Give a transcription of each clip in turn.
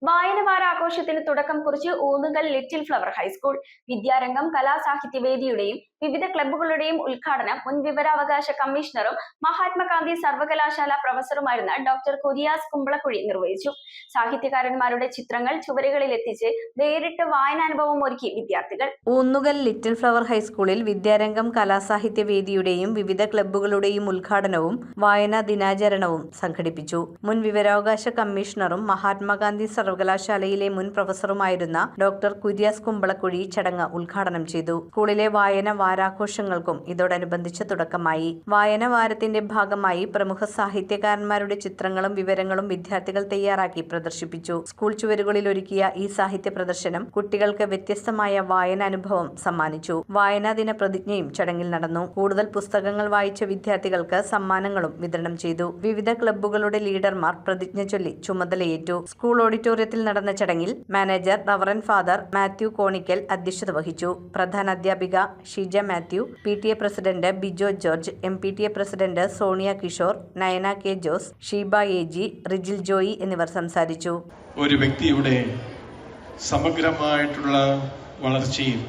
വായനവാരാഘോഷത്തിന് തുടക്കം കുറിച്ച് Oonnukal little flower high school. വിദ്യാരംഗം കലാസാഹിത്യവേദിയുടെയും വിവിധ ക്ലബ്ബുകളുടെയും ഉദ്ഘാടനം മുൻ വിവരാവകാശ കമ്മീഷണറും മഹാത്മാഗാന്ധി സർവകലാശാല പ്രൊഫസറുമായിരുന്ന ഡോക്ടർ കുര്യാസ് കുമ്പളക്കുഴി നിർവഹിച്ചു. സാഹിത്യകാരന്മാരുടെ ചിത്രങ്ങൾ ചുവരുകളിൽ എത്തിച്ച് വേറിട്ട് വായനാനുഭവം ഒരുക്കി വിദ്യാർത്ഥികൾ. ഊന്നുകൽ ലിറ്റിൽ ഫ്ലവർ ഹൈസ്കൂളിൽ വിദ്യാരംഗം കലാസാഹിത്യവേദിയുടെയും വിവിധ ക്ലബ്ബുകളുടെയും ഉദ്ഘാടനവും വായനാ ദിനാചരണവും സംഘടിപ്പിച്ചു. മുൻ വിവരാവകാശ കമ്മീഷണറും മഹാത്മാഗാന്ധി സർവകലാശാലയിലെ മുൻ പ്രൊഫസറുമായിരുന്ന ഡോക്ടർ കുര്യാസ് കുമ്പളക്കുഴി ചടങ്ങ് ഉദ്ഘാടനം ചെയ്തു. സ്കൂളിലെ വായന വാരാഘോഷങ്ങൾക്കും ഇതോടനുബന്ധിച്ച് തുടക്കമായി. വായന വാരത്തിന്റെ ഭാഗമായി പ്രമുഖ സാഹിത്യകാരന്മാരുടെ ചിത്രങ്ങളും വിവരങ്ങളും വിദ്യാർത്ഥികൾ തയ്യാറാക്കി പ്രദർശിപ്പിച്ചു. സ്കൂൾ ചുവരുകളിൽ ഒരുക്കിയ ഈ സാഹിത്യ പ്രദർശനം കുട്ടികൾക്ക് വ്യത്യസ്തമായ വായനാനുഭവം സമ്മാനിച്ചു. വായനാ ദിന പ്രതിജ്ഞയും ചടങ്ങിൽ നടന്നു. കൂടുതൽ പുസ്തകങ്ങൾ വായിച്ച വിദ്യാർത്ഥികൾക്ക് സമ്മാനങ്ങളും വിതരണം ചെയ്തു. വിവിധ ക്ലബ്ബുകളുടെ ലീഡർമാർ പ്രതിജ്ഞ ചൊല്ലി ചുമതലയേറ്റു. സ്കൂൾ ഓഡിറ്റോറിയത്തിൽ നടന്ന ചടങ്ങിൽ manager reverend father Mathew conical അധ്യക്ഷത വഹിച്ചു. പ്രധാന അധ്യാപിക Sheeja Mathew, PTA president Bijo George, MPTA president Sonia Kishore, Nayana K Jose, Sheeba AG, Rijil Joy എന്നിവർ സംസാരിച്ചു. ഒരു വ്യക്തിയുടെ സമഗ്രമായിട്ടുള്ള വളർച്ചയും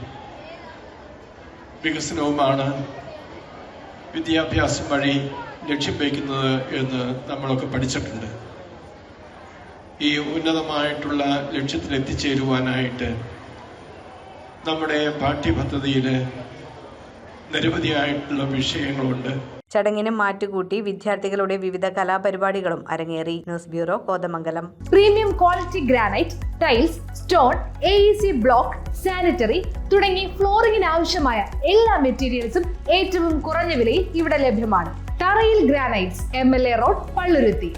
വികസനവുമാണ് വിദ്യാഭ്യാസം വഴി ലക്ഷ്യം വയ്ക്കുന്നത് എന്ന് നമ്മളൊക്കെ പഠിച്ചിട്ടുണ്ട്. ഈ ഉന്നതമായിട്ടുള്ള ലക്ഷ്യത്തിൽ എത്തിച്ചേരുവാനായിട്ട് നമ്മുടെ പാഠ്യപദ്ധതിയിൽ നിരവധിയായിട്ടുള്ള വിഷയങ്ങളുണ്ട്. ചടങ്ങിന് മാറ്റുകൂട്ടി വിദ്യാർത്ഥികളുടെ വിവിധ കലാപരിപാടികളും അരങ്ങേറി. News bureau, Kothamangalam. Premium quality granite, tiles, stone, AEC block, sanitary തുടങ്ങി ഫ്ലോറിംഗിന് ആവശ്യമായ എല്ലാ മെറ്റീരിയൽസും ഏറ്റവും കുറഞ്ഞ വിലയിൽ ഇവിടെ ലഭ്യമാണ്. തറയിൽ ഗ്രാനൈറ്റ്സ്, MLA റോഡ്, പള്ളുരുത്തി.